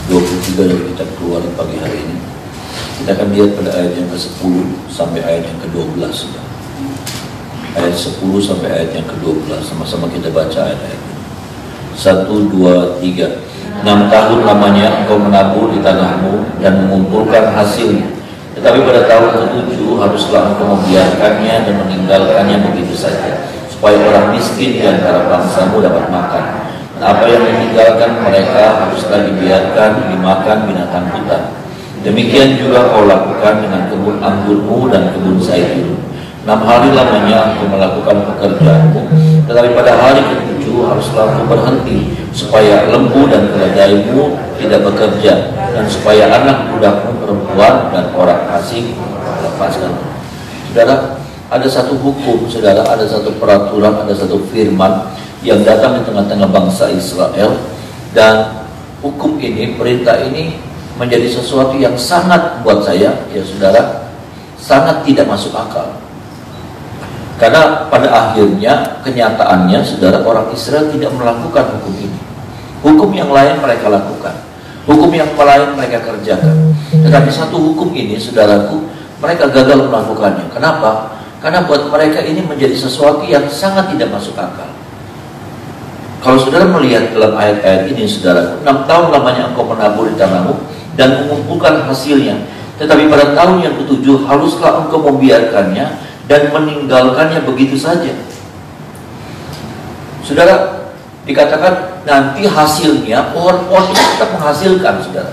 23 dari kitab Keluaran pagi hari ini. Kita akan lihat pada ayat yang ke-10 sampai ayat yang ke-12 sudah. Ayat 10 sampai ayat yang ke-12, sama-sama kita baca ayat-ayat ini. 1, 2, 3. 6 tahun lamanya engkau menabur di tanahmu dan mengumpulkan hasilnya. Tetapi pada tahun ke-7 haruslah engkau membiarkannya dan meninggalkannya begitu saja, supaya orang miskin di antara bangsamu dapat makan. Dan apa yang ditinggalkan mereka haruslah dibiarkan dimakan binatang hutan. Demikian juga kau lakukan dengan kebun anggurmu dan kebun zaitun. 6 hari lamanya engkau melakukan pekerjaanmu, tetapi pada hari ke-7 haruslah engkau berhenti, supaya lembu dan keledaimu tidak bekerja, dan supaya anak budakmu perempuan dan orang asing melepaskan. Saudara, ada satu hukum, saudara, ada satu peraturan, ada satu firman yang datang di tengah-tengah bangsa Israel, dan hukum ini, perintah ini menjadi sesuatu yang sangat buat saya, ya saudara, sangat tidak masuk akal. Karena pada akhirnya, kenyataannya, saudara, orang Israel tidak melakukan hukum ini. Hukum yang lain mereka lakukan, hukum yang lain mereka kerjakan. Tetapi satu hukum ini, saudaraku, mereka gagal melakukannya. Kenapa? Karena buat mereka ini menjadi sesuatu yang sangat tidak masuk akal. Kalau saudara melihat dalam ayat-ayat ini, saudara, 6 tahun lamanya engkau menabur di tanahmu dan mengumpulkan hasilnya. Tetapi pada tahun yang ke-7 haruslah engkau membiarkannya dan meninggalkannya begitu saja. Saudara, dikatakan nanti hasilnya pohon-pohon itu tetap menghasilkan, saudara.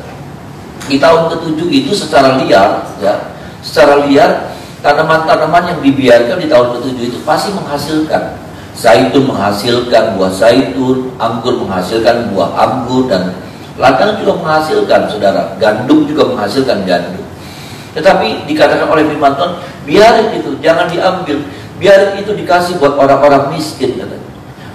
Di tahun ke-7 itu secara liar, ya, secara liar tanaman-tanaman yang dibiarkan di tahun ke-7 itu pasti menghasilkan. Zaitun menghasilkan buah zaitun, anggur menghasilkan buah anggur, dan ladang juga menghasilkan, saudara. Gandum juga menghasilkan gandum. Tetapi dikatakan oleh firman Tuhan, biarin itu, jangan diambil. Biarin itu dikasih buat orang-orang miskin, katanya.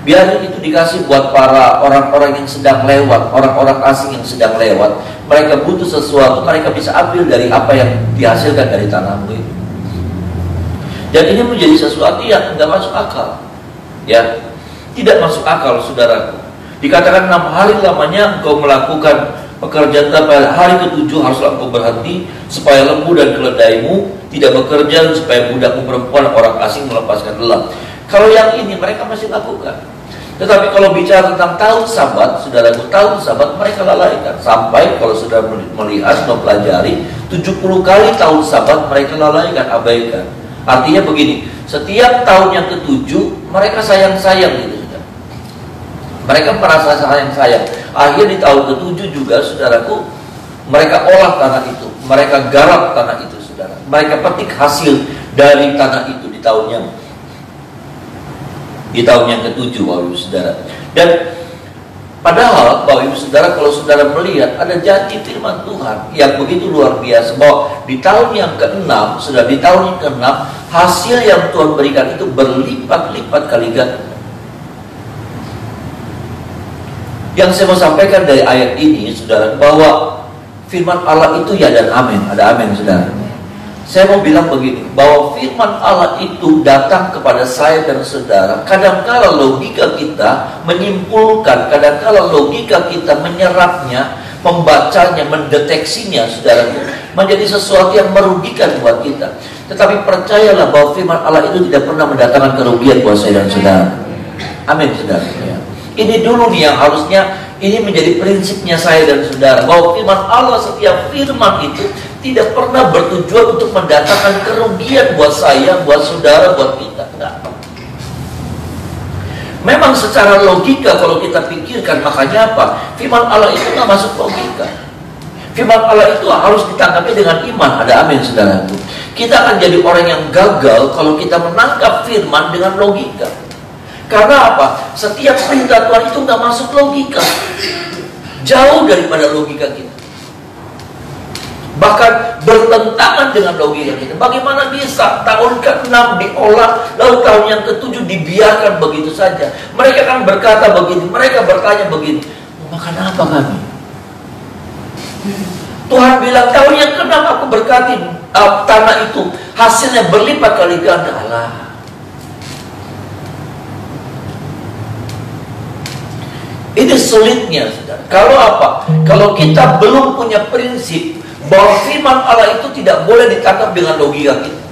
Biarin itu dikasih buat para orang-orang yang sedang lewat, orang-orang asing yang sedang lewat. Mereka butuh sesuatu, mereka bisa ambil dari apa yang dihasilkan dari tanahmu itu. Dan ini menjadi sesuatu yang tidak masuk akal, ya, tidak masuk akal, saudaraku. Dikatakan 6 hari lamanya engkau melakukan pekerjaan, pada hari ke-7 haruslah engkau berhenti, supaya lembu dan keledaimu tidak bekerja, supaya budakmu perempuan orang asing melepaskan lelah. Kalau yang ini mereka masih lakukan. Tetapi kalau bicara tentang tahun Sabat, saudaraku, tahun Sabat mereka lalaikan. Sampai kalau saudara melihat, mempelajari, 70 kali tahun Sabat mereka lalaikan, abaikan. Artinya begini, setiap tahun yang ke-7 mereka sayang-sayang gitu, saudara. Mereka merasa sayang-sayang. Akhirnya di tahun ke-7 juga, saudaraku, mereka olah tanah itu, mereka garap tanah itu, saudara. Mereka petik hasil dari tanah itu di tahun yang ke-7, Bapak Ibu Saudara. Dan padahal Bapak Ibu Saudara, kalau saudara melihat ada janji firman Tuhan yang begitu luar biasa, bahwa di tahun yang ke-6, sudah di tahun yang ke-6, hasil yang Tuhan berikan itu berlipat-lipat kali ganda. Yang saya mau sampaikan dari ayat ini, saudara, bahwa firman Allah itu ya dan amin. Ada amin, saudara. Saya mau bilang begini, bahwa firman Allah itu datang kepada saya dan saudara. Kadangkala logika kita menyimpulkan, kadangkala logika kita menyerapnya, membacanya, mendeteksinya, saudara, menjadi sesuatu yang merugikan buat kita. Tetapi percayalah bahwa firman Allah itu tidak pernah mendatangkan kerugian buat saya dan saudara. Amin, saudara. Ini dulu nih yang harusnya ini menjadi prinsipnya saya dan saudara, bahwa firman Allah, setiap firman itu tidak pernah bertujuan untuk mendatangkan kerugian buat saya, buat saudara, buat kita. Enggak. Memang secara logika kalau kita pikirkan, makanya apa? Firman Allah itu nggak masuk logika. Firman Allah itu harus ditanggapi dengan iman. Ada amin, saudaraku. Kita akan jadi orang yang gagal kalau kita menangkap firman dengan logika. Karena apa? Setiap perintah Tuhan itu nggak masuk logika, jauh daripada logika kita, bahkan bertentangan dengan logika kita. Bagaimana bisa tahun ke-6 diolah, lalu tahun yang ke-7 dibiarkan begitu saja? Mereka kan berkata begini, mereka bertanya begini, makan apa kami? Tuhan bilang tahun yang ke-6 aku berkati tanah itu, hasilnya berlipat kali ganda. Allah. Ini sulitnya, saudara. Kalau apa? Kalau kita belum punya prinsip bahwa firman Allah itu tidak boleh ditangkap dengan logika kita.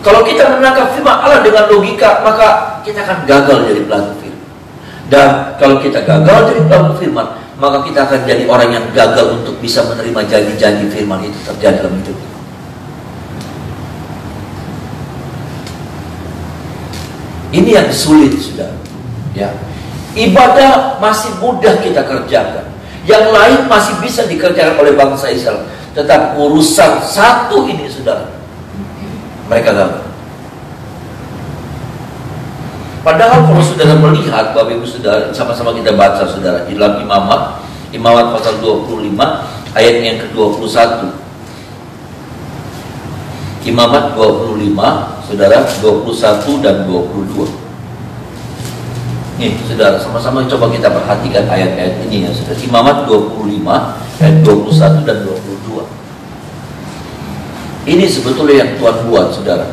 Kalau kita menangkap firman Allah dengan logika, maka kita akan gagal jadi pelaku firman. Dan kalau kita gagal jadi pelaku firman, maka kita akan jadi orang yang gagal untuk bisa menerima janji-janji firman itu terjadi dalam hidup kita. Ini yang sulit, saudara. Ya. Ibadah masih mudah kita kerjakan. Yang lain masih bisa dikerjakan oleh bangsa Israel. Tetapi urusan satu ini, saudara, mereka gagal. Padahal kalau saudara melihat, Bapak Ibu saudara, sama-sama kita baca, saudara, di dalam Imamat pasal 25 ayat yang ke-21. Imamat 25, saudara, 21 dan 22. Nih, saudara, sama-sama coba kita perhatikan ayat-ayat ini ya, saudara. Imamat 25 ayat 21 dan 22. Ini sebetulnya yang Tuhan buat, saudara.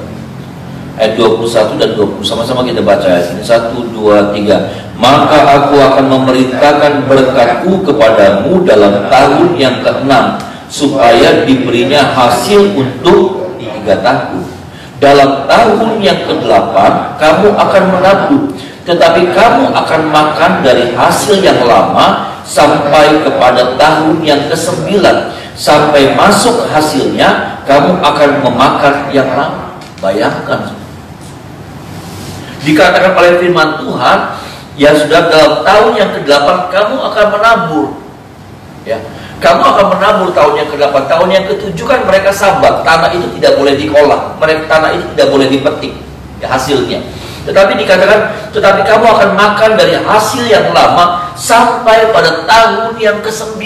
Ayat 21 dan 20, sama-sama kita baca ayat ini. 1, 2, 3. Maka aku akan memerintahkan berkatku kepadamu dalam tahun yang ke-6, supaya diberinya hasil untuk 3 tahun. Dalam tahun yang ke-8 kamu akan menabur, tetapi kamu akan makan dari hasil yang lama sampai kepada tahun yang ke-9. Sampai masuk hasilnya, kamu akan memakan yang lama. Bayangkan, dikatakan oleh firman Tuhan, ya sudah, dalam tahun yang ke-8 kamu akan menabur. Ya, kamu akan menabur tahun yang ke-8. Tahun yang ke-7 kan mereka sabat, tanah itu tidak boleh diolah, tanah itu tidak boleh dipetik, ya, hasilnya. Tetapi dikatakan, tetapi kamu akan makan dari hasil yang lama sampai pada tahun yang ke-9.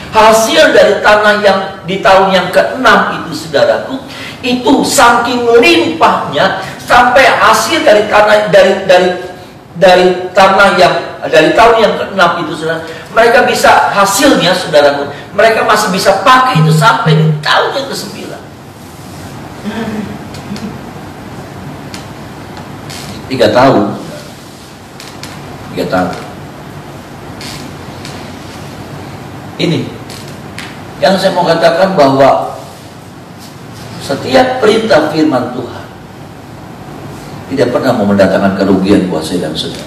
Hasil dari tanah yang di tahun yang ke-6 itu, saudaraku, itu saking limpahnya sampai hasil dari tanah dari tanah yang dari tahun yang ke-6 itu, saudara, mereka bisa hasilnya, saudaraku, mereka masih bisa pakai itu sampai di tahun yang ke-9. 3 tahun. 3 tahun. Ini yang saya mau katakan, bahwa setiap perintah firman Tuhan tidak pernah mau mendatangkan kerugian buat saya dan saudara.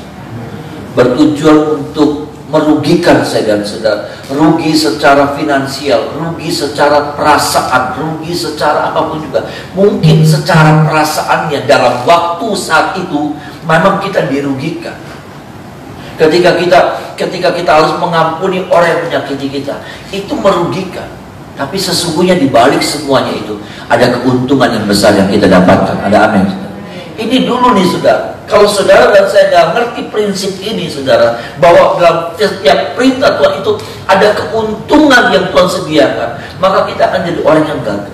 Bertujuan untuk merugikan saya dan saudara. Rugi secara finansial, rugi secara perasaan, rugi secara apapun juga. Mungkin secara perasaannya dalam waktu saat itu memang kita dirugikan. Ketika kita harus mengampuni orang yang menyakiti kita, itu merugikan. Tapi sesungguhnya di balik semuanya itu ada keuntungan yang besar yang kita dapatkan. Ada amin. Ini dulu nih, saudara. Kalau saudara dan saya nggak ngerti prinsip ini, saudara, bahwa dalam setiap perintah Tuhan itu ada keuntungan yang Tuhan sediakan, maka kita akan jadi orang yang gagal.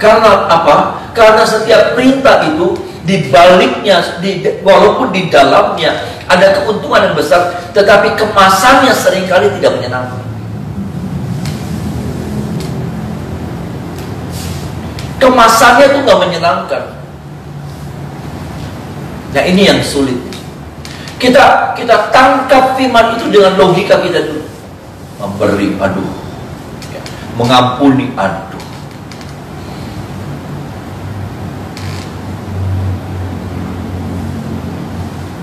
Karena apa? Karena setiap perintah itu di baliknya, walaupun di dalamnya ada keuntungan yang besar, tetapi kemasannya seringkali tidak menyenangkan. Kemasannya itu nggak menyenangkan. Nah, ini yang sulit. Kita tangkap firman itu dengan logika kita dulu. Memberi, aduh. Ya. Mengampuni, aduh.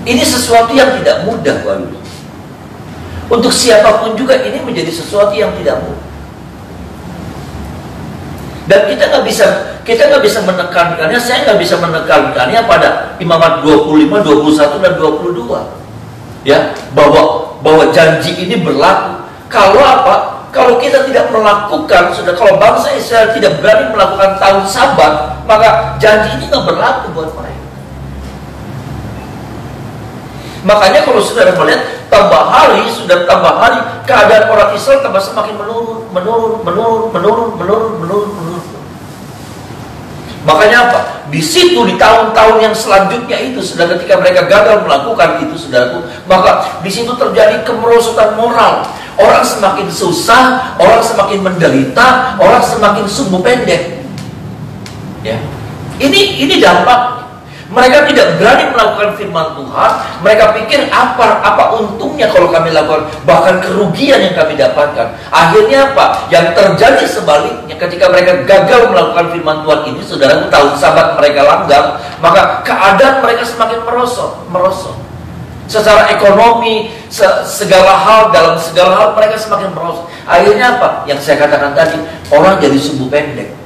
Ini sesuatu yang tidak mudah, Bapak. Untuk siapapun juga ini menjadi sesuatu yang tidak mudah. Dan kita nggak bisa menekankannya. Saya nggak bisa menekankannya pada Imamat 25, 21 dan 22. Ya, bahwa janji ini berlaku. Kalau apa? Kalau kita tidak melakukan, sudah, kalau bangsa Israel tidak berani melakukan tahun Sabat, maka janji ini nggak berlaku buat mereka. Makanya kalau saudara melihat tambah hari, keadaan orang Israel tambah semakin menurun. Makanya apa? Di situ, di tahun-tahun yang selanjutnya itu, sudah ketika mereka gagal melakukan itu, saudaraku, maka di situ terjadi kemerosotan moral. Orang semakin susah, orang semakin menderita, orang semakin sumbu pendek. Ya, ini dampak. Mereka tidak berani melakukan firman Tuhan. Mereka pikir apa untungnya kalau kami lakukan, bahkan kerugian yang kami dapatkan. Akhirnya apa? Yang terjadi sebaliknya, ketika mereka gagal melakukan firman Tuhan ini, saudara tahu, sahabat mereka langgam, maka keadaan mereka semakin merosot. Secara ekonomi, segala hal, dalam segala hal mereka semakin merosot. Akhirnya apa? Yang saya katakan tadi, orang jadi sumbu pendek.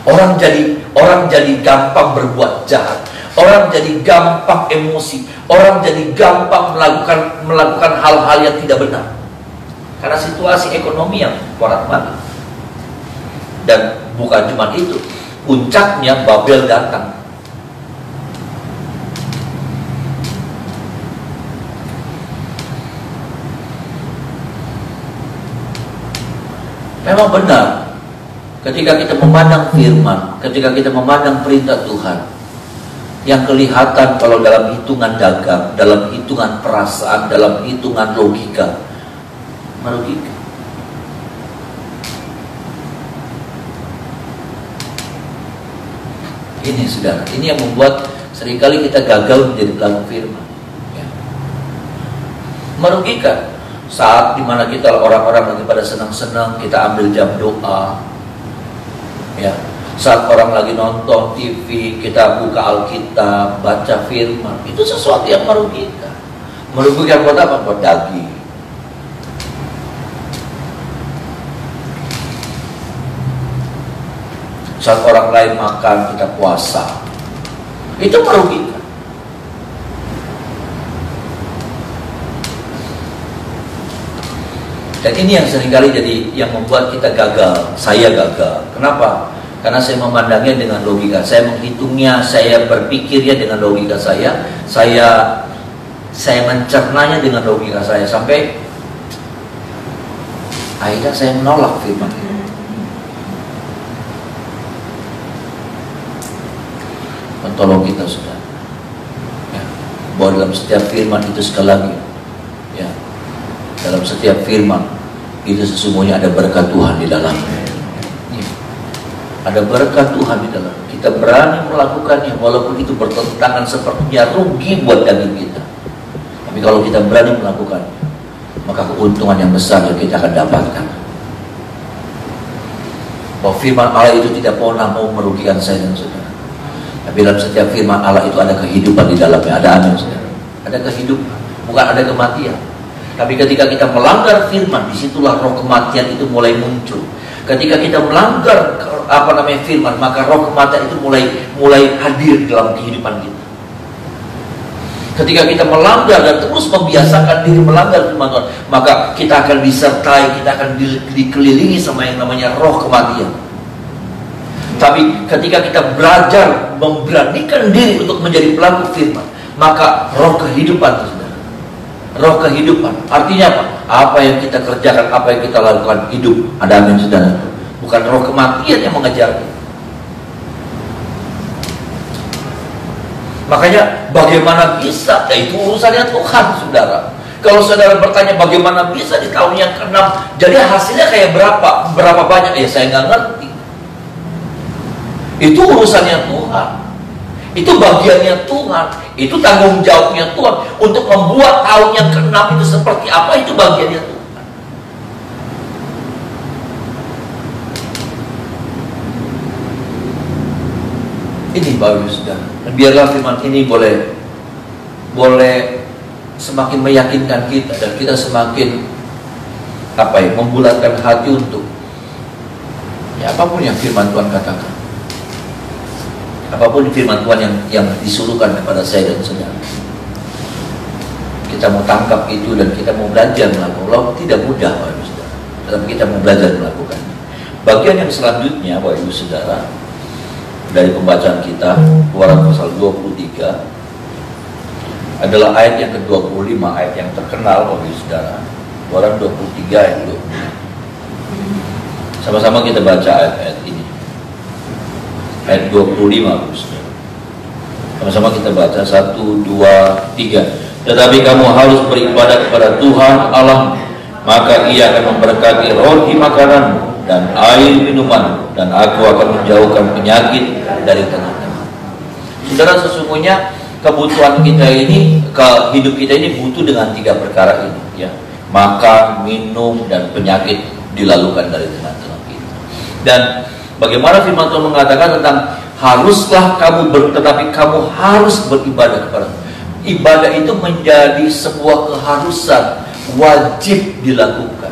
Orang jadi gampang berbuat jahat. Orang jadi gampang emosi. Orang jadi gampang melakukan hal-hal yang tidak benar. Karena situasi ekonomi yang porak-porak. Dan bukan cuma itu, puncaknya Babel datang. Memang benar, ketika kita memandang firman, ketika kita memandang perintah Tuhan, yang kelihatan kalau dalam hitungan dagang, dalam hitungan perasaan, dalam hitungan logika, merugikan. Ini saudara, ini yang membuat seringkali kita gagal menjadi pelaku firman, ya. Merugikan. Saat dimana kita orang-orang lagi pada senang-senang, kita ambil jam doa, ya. Saat orang lagi nonton TV, kita buka Alkitab, baca firman. Itu sesuatu yang merugikan. Merugikan buat apa? Buat daging. Saat orang lain makan, kita puasa. Itu merugikan. Dan ini yang seringkali jadi yang membuat kita gagal. Saya gagal. Kenapa? Karena saya memandangnya dengan logika. Saya menghitungnya, saya berpikirnya dengan logika saya. Saya mencernanya dengan logika saya. Sampai akhirnya saya menolak firman. Tolong kita sudah, ya, bahwa dalam setiap firman itu sekali lagi, ya, dalam setiap firman itu sesungguhnya ada berkat Tuhan di dalamnya. Ya. Ada berkat Tuhan di dalam. Kita berani melakukannya walaupun itu bertentangan, sepertinya rugi buat daging kita. Tapi kalau kita berani melakukannya, maka keuntungan yang besar yang kita akan dapatkan. Bahwa firman Allah itu tidak pernah mau merugikan saya dan saudara. Tapi dalam setiap firman Allah itu ada kehidupan di dalamnya. Ada amin, saudara. Ada kehidupan, bukan ada kematian. Tapi ketika kita melanggar firman, disitulah roh kematian itu mulai muncul. Ketika kita melanggar firman, maka roh kematian itu mulai hadir dalam kehidupan kita. Ketika kita melanggar dan terus membiasakan diri melanggar firman Tuhan, maka kita akan disertai, kita akan dikelilingi sama yang namanya roh kematian. Tapi ketika kita belajar memberanikan diri untuk menjadi pelaku firman, maka roh kehidupan, saudara. Roh kehidupan artinya apa? Apa yang kita kerjakan, apa yang kita lakukan hidup. Ada amin, saudara. Bukan roh kematian yang mengejar kita. Makanya bagaimana bisa? Ya itu urusannya Tuhan, saudara. Kalau saudara bertanya bagaimana bisa di tahun yang ke-6, jadi hasilnya kayak berapa banyak? Ya saya nggak ngerti. Itu urusannya Tuhan. Itu bagiannya Tuhan. Itu tanggung jawabnya Tuhan. Untuk membuat tahun yang ke-6 itu seperti apa, itu bagiannya Tuhan. Ini Bapak sudah. Biarlah firman ini boleh semakin meyakinkan kita, dan kita semakin membulatkan hati untuk apapun yang firman Tuhan katakan. Apapun firman Tuhan yang disuruhkan kepada saya dan saudara, kita mau tangkap itu dan kita mau belajar melakukan. Tidak mudah, Bapak Ibu Saudara, dalam kita mau belajar melakukannya. Bagian yang selanjutnya, Bapak Ibu Saudara, dari pembacaan kita, Keluaran pasal 23 adalah ayat yang ke-25, ayat yang terkenal, Bapak Ibu Saudara. Keluaran 23 ayat 25. Sama-sama kita baca ayat-ayat ini. Ayat 25, sama-sama kita baca 1, 2, 3. Tetapi kamu harus beribadah kepada Tuhan Allah, maka Ia akan memberkati roti makanan dan air minuman, dan aku akan menjauhkan penyakit dari tengah-tengah. Saudara, sesungguhnya kebutuhan kita ini, hidup kita ini butuh dengan 3 perkara ini, ya. Makan, minum, dan penyakit dilalukan dari tengah-tengah kita. Dan bagaimana firman Tuhan mengatakan tentang haruslah kamu tetapi kamu harus beribadah kepada Tuhan. Ibadah itu menjadi sebuah keharusan, wajib dilakukan.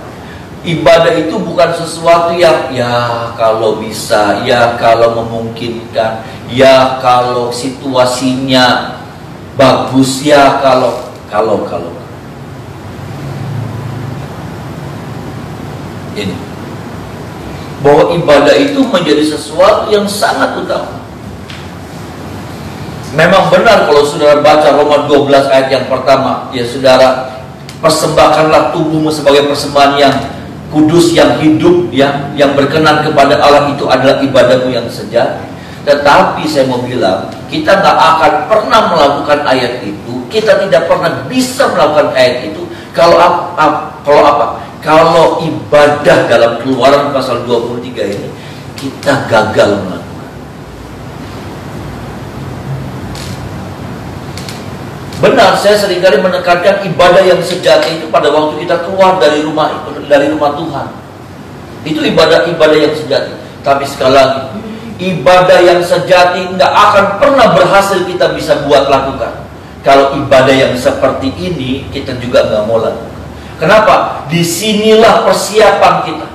Ibadah itu bukan sesuatu yang ya kalau bisa, ya kalau memungkinkan, ya kalau situasinya bagus, ya kalau. Ini bahwa ibadah itu menjadi sesuatu yang sangat utama. Memang benar kalau saudara baca Roma 12 ayat yang pertama, ya saudara, persembahkanlah tubuhmu sebagai persembahan yang kudus, yang hidup, yang berkenan kepada Allah, itu adalah ibadahmu yang sejati. Tetapi saya mau bilang, kita nggak akan pernah melakukan ayat itu, kita tidak pernah bisa melakukan ayat itu kalau apa? Kalau ibadah dalam Keluaran pasal 23 ini kita gagal melakukan. Benar, saya seringkali menekankan ibadah yang sejati itu pada waktu kita keluar dari rumah Tuhan. Itu ibadah yang sejati. Tapi sekali lagi, ibadah yang sejati nggak akan pernah berhasil kita bisa buat lakukan kalau ibadah yang seperti ini kita juga nggak mau lakukan. Kenapa? Disinilah persiapan kita.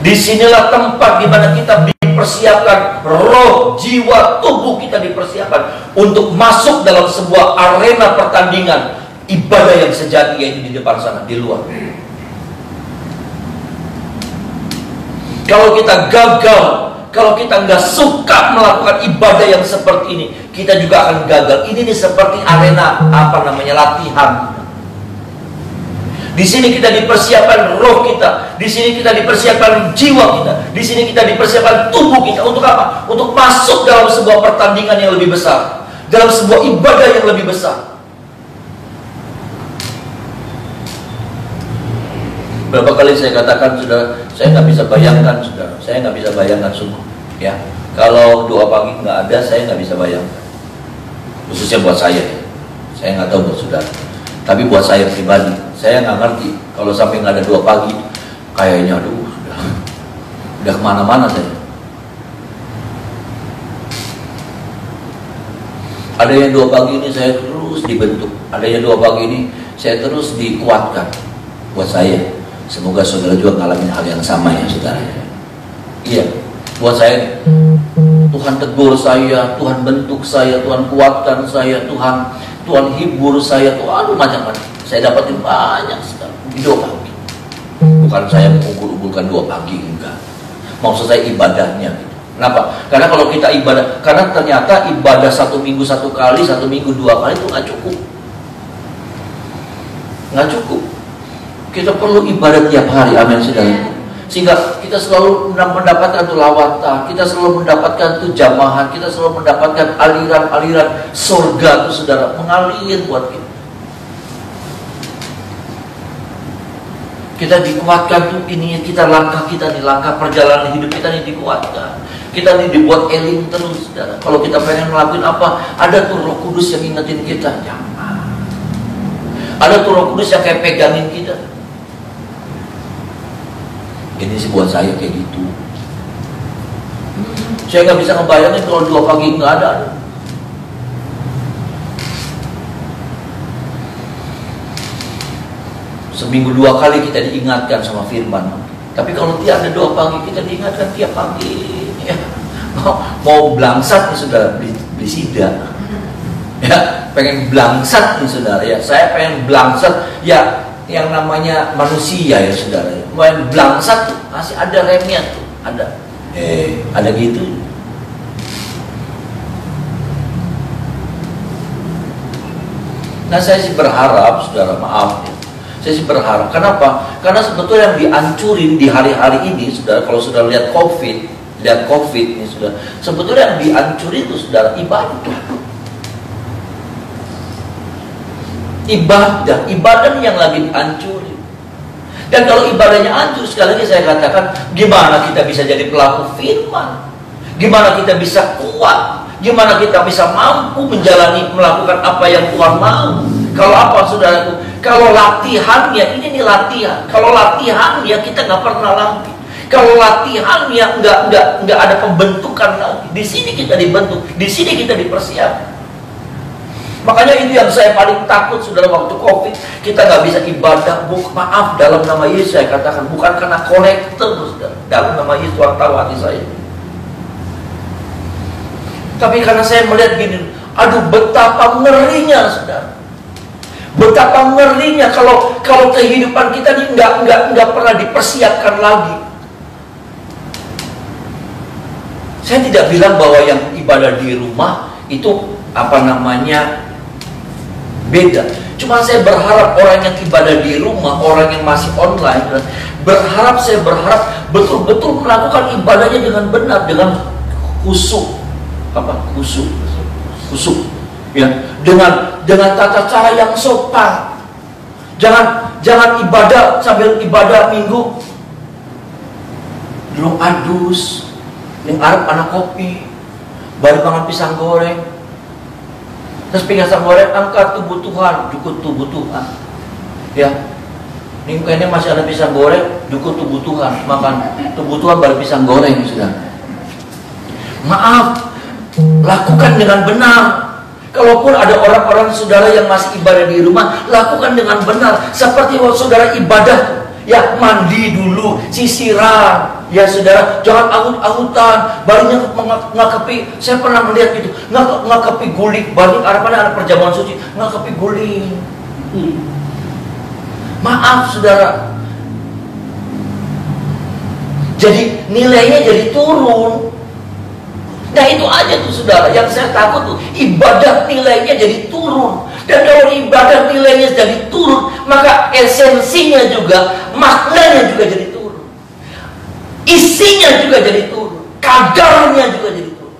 Disinilah tempat di mana kita dipersiapkan, roh, jiwa, tubuh kita dipersiapkan untuk masuk dalam sebuah arena pertandingan ibadah yang sejati, yaitu di depan sana, di luar. Kalau kita gagal, kalau kita nggak suka melakukan ibadah yang seperti ini, kita juga akan gagal. Ini nih seperti arena latihan. Di sini kita dipersiapkan roh kita, di sini kita dipersiapkan jiwa kita, di sini kita dipersiapkan tubuh kita untuk apa? Untuk masuk dalam sebuah pertandingan yang lebih besar, dalam sebuah ibadah yang lebih besar. Berapa kali saya katakan, saudara, saya nggak bisa bayangkan, saudara, saya nggak bisa bayangkan sungguh, ya. Kalau doa pagi nggak ada, saya nggak bisa bayangkan. Khususnya buat saya, ya. Saya nggak tahu buat saudara. Tapi buat saya pribadi, saya nggak ngerti kalau sampai nggak ada doa pagi, kayaknya aduh, udah kemana-mana saya. Ada yang doa pagi ini saya terus dibentuk, ada yang doa pagi ini saya terus dikuatkan. Buat saya, semoga saudara juga ngalamin hal yang sama ya saudara. Iya, buat saya, Tuhan tegur saya, Tuhan bentuk saya, Tuhan kuatkan saya, Tuhan hibur saya, Tuhan macam-macam. Saya dapatin banyak sekali di doa pagi. Bukan saya mengukur-ukurkan doa pagi, enggak. Maksud saya ibadahnya. Kenapa? Karena kalau kita ibadah, karena ternyata ibadah 1 minggu 1 kali, 1 minggu 2 kali itu nggak cukup. Nggak cukup. Kita perlu ibadah tiap hari, amin saudara. Sehingga kita selalu mendapatkan tuh lawatan, kita selalu mendapatkan tuh jamahan, kita selalu mendapatkan aliran-aliran surga tuh saudara, mengalir buat kita. Kita dikuatkan tuh ini, kita langkah perjalanan hidup kita ini dikuatkan. Kita ini dibuat eling terus saudara. Kalau kita pengen ngelakuin apa, ada tuh Roh Kudus yang ingetin kita, jangan. Ada tuh Roh Kudus yang kayak pegangin kita. Ini sih buat saya kayak gitu. Saya nggak bisa ngebayangin kalau doa pagi nggak ada. Seminggu 2 kali kita diingatkan sama firman. Tapi kalau tiada doa pagi, kita diingatkan tiap pagi. Ya. Mau blangsat nih saudara, beli sida. Ya, pengen blangsat nih saudara ya. Saya pengen blangsat ya. Yang namanya manusia ya saudara, main blangsat tuh masih ada remnya tuh, ada gitu. Nah saya sih berharap saudara, maaf ya, saya sih berharap. Kenapa? Karena sebetulnya yang dihancurin di hari-hari ini saudara, kalau sudah lihat COVID ini saudara, sebetulnya yang dihancurin itu saudara ibadah. Ibadah yang lagi dihancurin. Dan kalau ibadahnya hancur, sekali lagi saya katakan, gimana kita bisa jadi pelaku firman? Gimana kita bisa kuat? Gimana kita bisa mampu melakukan apa yang Tuhan mau? Kalau apa, saudaraku? Kalau latihannya, ini nih latihan. Kalau latihannya kita nggak pernah lagi. Kalau latihannya nggak ada pembentukan lagi. Di sini kita dibentuk, di sini kita dipersiapkan. Makanya itu yang saya paling takut, saudara, waktu COVID kita nggak bisa ibadah. Maaf, dalam nama Yesus saya katakan, bukan karena kolektor, saudara. Dalam nama Yesus Tuhan tahu hati saya. Tapi karena saya melihat gini, aduh betapa ngerinya, saudara. Betapa ngerinya kalau kehidupan kita ini nggak pernah dipersiapkan lagi. Saya tidak bilang bahwa yang ibadah di rumah itu beda. Cuma saya berharap orang yang ibadah di rumah, orang yang masih online, saya berharap betul-betul melakukan ibadahnya dengan benar, dengan khusyuk. Khusyuk, ya, dengan tata cara yang sopan. Jangan ibadah sambil ibadah minggu belum adus, ning arep anak kopi, baru makan pisang goreng. Terus pisang goreng angkat tubuh Tuhan, dukut tubuh Tuhan. Ya. Ning kene masih ada pisang goreng, dukut tubuh Tuhan, makan tubuh Tuhan baru pisang goreng, sudah. Maaf, lakukan dengan benar. Kalaupun ada orang-orang saudara yang masih ibadah di rumah, lakukan dengan benar. Seperti waktu saudara ibadah, ya mandi dulu, sisiran, ya saudara, jangan ahut-ahutan, barunya ngakepi. Saya pernah melihat itu, ngakepi guling, balik ada perjamuan suci, ngakepi guling. Maaf saudara, jadi nilainya jadi turun. Nah itu aja tuh saudara, yang saya takut tuh, ibadah nilainya jadi turun. Dan kalau ibadah nilainya jadi turun, maka esensinya juga, maknanya juga jadi turun, isinya juga jadi turun, kadarnya juga jadi turun.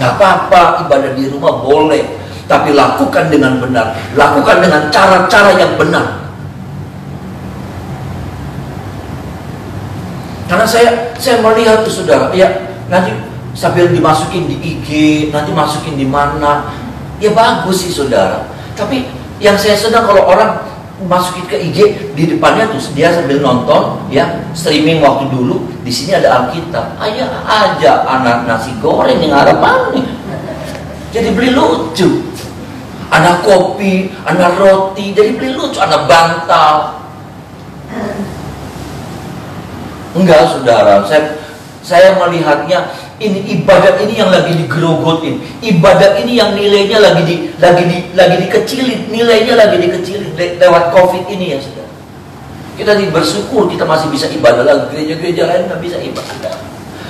Gak apa-apa ibadah di rumah boleh, tapi lakukan dengan benar, lakukan dengan cara-cara yang benar. Karena saya melihat tuh saudara, ya nanti sambil dimasukin di IG, nanti masukin di mana, ya bagus sih saudara. Tapi yang saya sedang kalau orang masukin ke IG, di depannya tuh dia sambil nonton, ya streaming waktu dulu, di sini ada Alkitab. Ayo aja anak nasi goreng yang harapannya, jadi beli lucu. Anak kopi, anak roti, jadi beli lucu, anak bantal. Enggak saudara, saya melihatnya ini ibadah ini yang lagi digerogotin, ibadah ini yang nilainya lagi dikecilin, nilainya lagi dikecilin lewat COVID ini ya saudara. Kita bersyukur kita masih bisa ibadah lagi, gereja-gereja lain nggak bisa ibadah.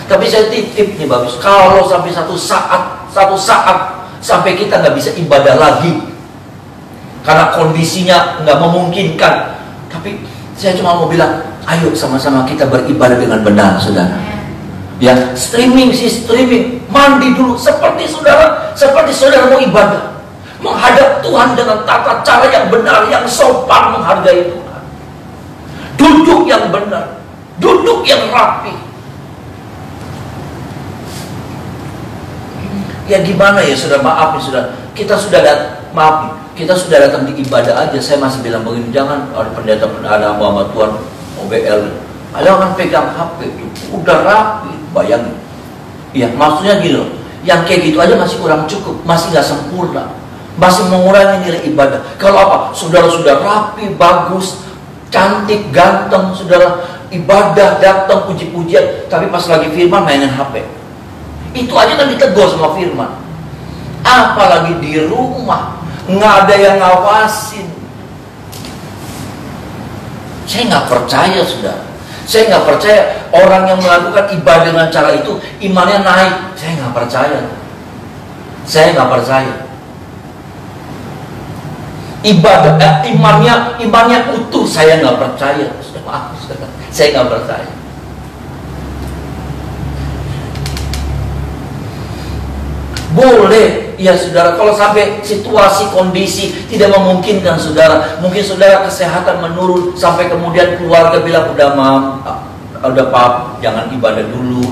Tapi saya titip nih bagus, kalau sampai satu saat sampai kita nggak bisa ibadah lagi karena kondisinya nggak memungkinkan, tapi saya cuma mau bilang, ayo sama-sama kita beribadah dengan benar, saudara. Ya, streaming, mandi dulu seperti saudara mau ibadah, menghadap Tuhan dengan tata cara yang benar, yang sopan, menghargai Tuhan. Duduk yang benar, duduk yang rapi. Ya gimana ya saudara, maaf nih saudara, kita sudah datang di ibadah aja, saya masih bilang begini, jangan ada pendeta ada Muhammad Tuhan OBL, jangan pegang HP itu, udah rapi, bayangin. Ya maksudnya gitu, yang kayak gitu aja masih kurang cukup, masih nggak sempurna, masih mengurangi nilai ibadah. Kalau apa, saudara sudah rapi, bagus, cantik, ganteng, saudara ibadah, datang puji-pujian, tapi pas lagi firman mainin HP, itu aja kan ditegur sama firman. Apalagi di rumah, nggak ada yang ngawasin. Saya nggak percaya saudara, saya nggak percaya orang yang melakukan ibadah dengan cara itu imannya naik. Saya nggak percaya, ibadah imannya utuh. Saya nggak percaya, maaf saudara, saya nggak percaya. Boleh, ya saudara, kalau sampai situasi, kondisi tidak memungkinkan saudara, mungkin saudara kesehatan menurun, sampai kemudian keluarga bilang, udah mam, udah pap, jangan ibadah dulu.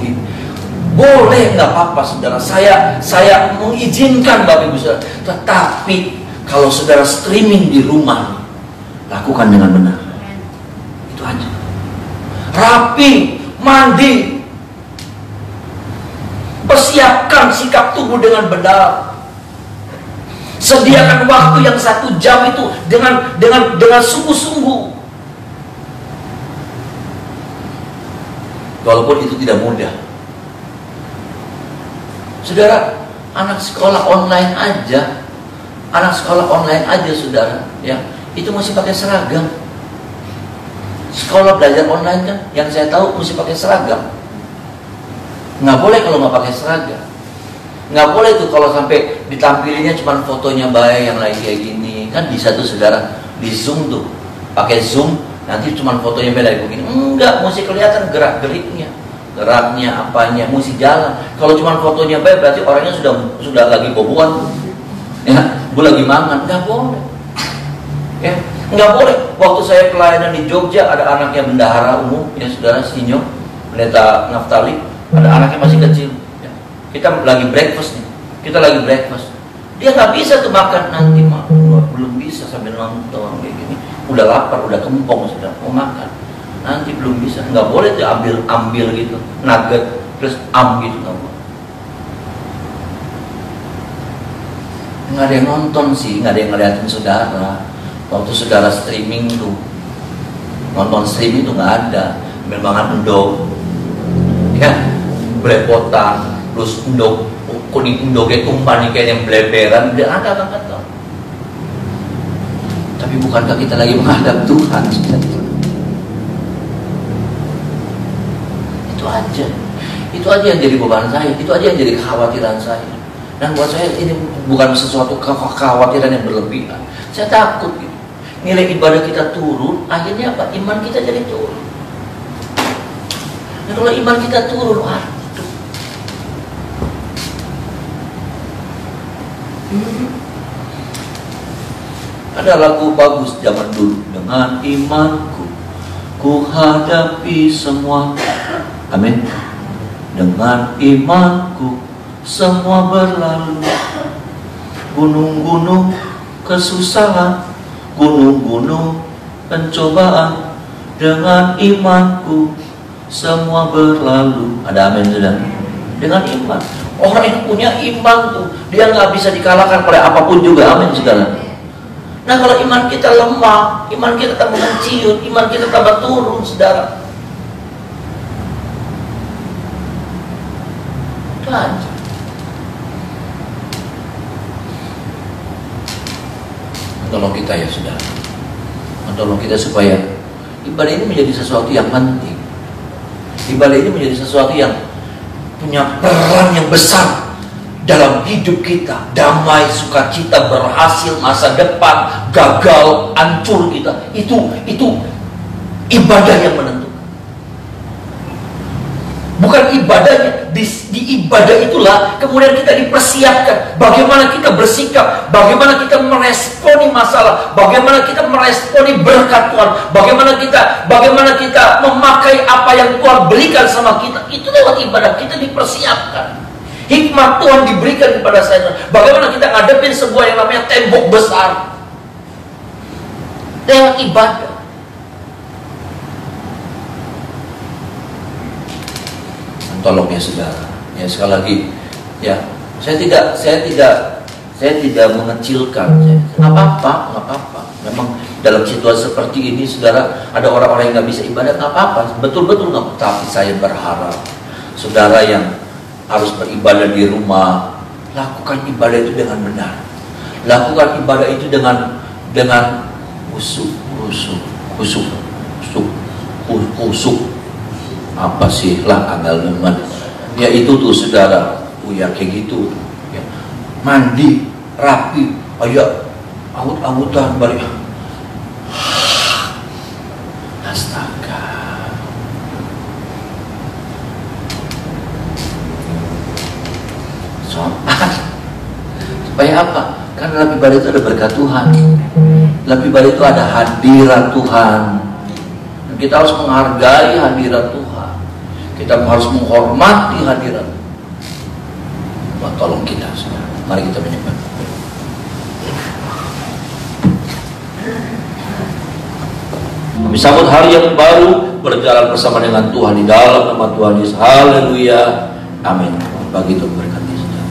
Boleh, nggak apa-apa saudara. Saya mengizinkan Bapak Ibu Saudara. Tetapi kalau saudara streaming di rumah, lakukan dengan benar. Itu aja. Rapi, mandi, persiapkan sikap tubuh dengan benar. Sediakan waktu yang 1 jam itu dengan sungguh-sungguh. Walaupun itu tidak mudah. Saudara, anak sekolah online aja, saudara, ya, itu mesti pakai seragam. Sekolah belajar online kan, yang saya tahu mesti pakai seragam. Nggak boleh kalau nggak pakai seragam. Nggak boleh tuh kalau sampai ditampilinnya cuma fotonya baik yang lagi kayak gini. Kan bisa tuh saudara di Zoom tuh, pakai Zoom, nanti cuma fotonya beda kayak begini. Enggak, mesti kelihatan geraknya, apanya, mesti jalan. Kalau cuma fotonya baik, berarti orangnya sudah lagi boboan, ya, gue lagi mangan. Nggak boleh, ya, nggak boleh. Waktu saya pelayanan di Jogja, ada anaknya bendahara umum, ya saudara, Sinyo, pendeta Naftali, ada anaknya masih kecil. Ya. Kita lagi breakfast nih, dia nggak bisa tuh makan nanti, belum bisa sambil nonton kayak gini. Udah lapar, udah kempong, sudah mau makan. Nanti belum bisa, nggak boleh tuh ambil gitu, nugget terus gitu, nggak boleh. Nggak ada yang nonton sih, nggak ada yang ngeliatin saudara. Waktu saudara streaming tuh, nonton streaming tuh nggak ada, memang endog, ya, belepotan, terus endog kuning endognya tumpah nih kayak yang beleberan, dia ada kan tuh. Tapi bukankah kita lagi menghadap Tuhan? Itu aja yang jadi beban saya, itu aja yang jadi kekhawatiran saya. Dan buat saya ini bukan sesuatu kekhawatiran yang berlebihan. Saya takut gitu. Nilai ibadah kita turun, akhirnya apa? Iman kita jadi turun. Dan kalau iman kita turun, waduh. Ada lagu bagus zaman dulu. Dengan imanku, ku hadapi semua. Amin. Dengan imanku semua berlalu. Gunung-gunung kesusahan, gunung-gunung pencobaan. Dengan imanku semua berlalu. Ada amin sudah. Dengan iman. Orang yang punya iman tuh, dia nggak bisa dikalahkan oleh apapun juga. Amin saudara. Nah kalau iman kita lemah, iman kita tambah menciut, iman kita tambah turun saudara. Tolong kita ya saudara, tolong kita supaya ibadah ini menjadi sesuatu yang penting. Ibadah ini menjadi sesuatu yang punya peran yang besar dalam hidup kita. Damai, sukacita, berhasil, masa depan, gagal, hancur kita. Itu ibadah yang menentukan. Bukan ibadahnya, di ibadah itulah kemudian kita dipersiapkan bagaimana kita bersikap, bagaimana kita meresponi masalah, bagaimana kita meresponi berkat Tuhan, bagaimana kita memakai apa yang Tuhan berikan sama kita. Itu lewat ibadah kita dipersiapkan. Hikmat Tuhan diberikan kepada saya. Bagaimana kita ngadepin sebuah yang namanya tembok besar lewat ibadah. Tolong ya saudara, ya sekali lagi, ya saya tidak mengecilkan, nggak apa-apa. Memang dalam situasi seperti ini, saudara, ada orang-orang yang nggak bisa ibadah, nggak apa-apa, betul-betul nggak. Tapi saya berharap saudara yang harus beribadah di rumah, lakukan ibadah itu dengan benar, lakukan ibadah itu dengan khusyuk. Apa sih lah anggal nemen, ya itu tuh saudara, ya kayak gitu ya. Mandi rapi, ayo awut-awutan balik, astaga. Supaya apa? Karena dalam ibadah itu ada berkat Tuhan, dalam ibadah itu ada hadirat Tuhan. Dan kita harus menghargai hadirat Tuhan. Kita harus menghormati hadirat. Tuhan tolong kita, saudara. Mari kita menyembah. Kami sambut hari yang baru, berjalan bersama dengan Tuhan di dalam nama Tuhan Yesus. Haleluya. Amin. Bagi Tuhan berkati, saudara.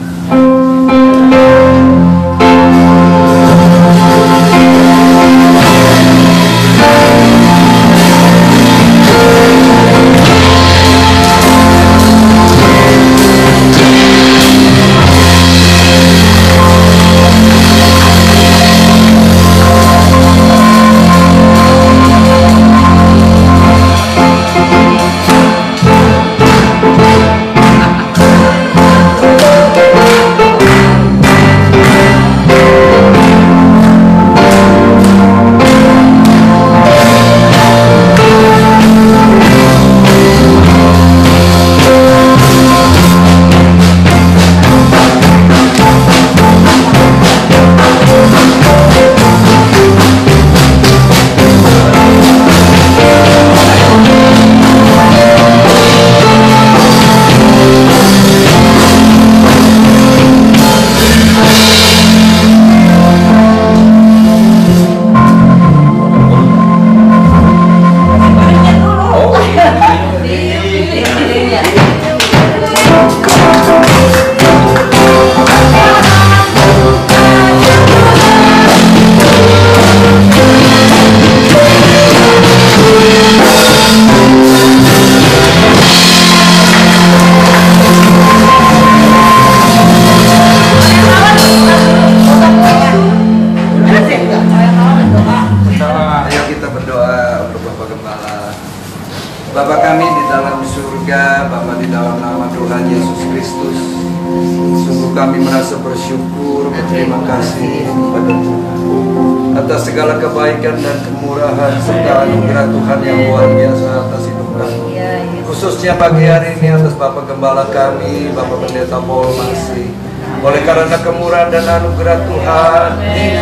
Pagi hari ini atas Bapak Gembala kami, Bapak Pendeta Paul Masih. Oleh karena kemurahan dan anugerah Tuhan,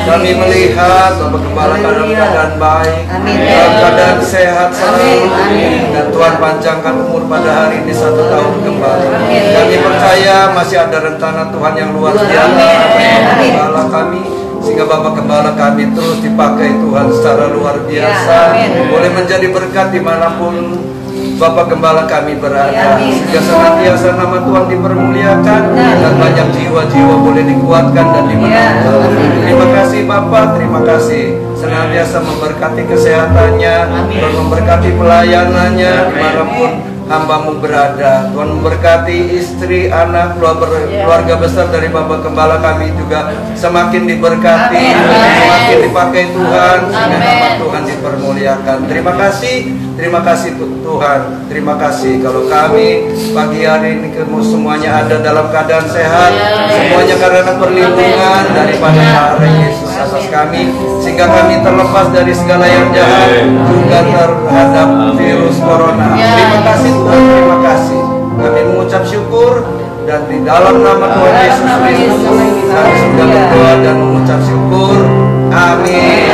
kami melihat Bapak Gembala dalam keadaan baik, dalam keadaan sehat selalu, dan Tuhan panjangkan umur pada hari ini 1 tahun kembali. Kami percaya masih ada rencana Tuhan yang luar biasa Bapak Gembala kami, sehingga Bapak Gembala kami terus dipakai Tuhan secara luar biasa, boleh menjadi berkat dimanapun Bapak Gembala kami berada, sehingga senantiasa nama Tuhan dipermuliakan dan banyak jiwa-jiwa boleh dikuatkan dan dimenangkan. Terima kasih Bapak, terima kasih senantiasa memberkati kesehatannya dan memberkati pelayanannya dimanapun hamba-Mu berada. Tuhan memberkati istri, anak, keluarga besar dari Bapak Gembala kami juga semakin diberkati, semakin dipakai Tuhan, sehingga nama Tuhan dipermuliakan. Terima kasih Tuhan. Terima kasih kalau kami pagi hari ini semuanya ada dalam keadaan sehat, semuanya karena perlindungan daripada darah Yesus atas kami, sehingga kami terlepas dari segala yang jahat juga terhadap virus corona. Terima kasih Tuhan, terima kasih. Kami mengucap syukur dan di dalam nama Tuhan Yesus Kristus kami sudah berdoa dan mengucap syukur. Amin.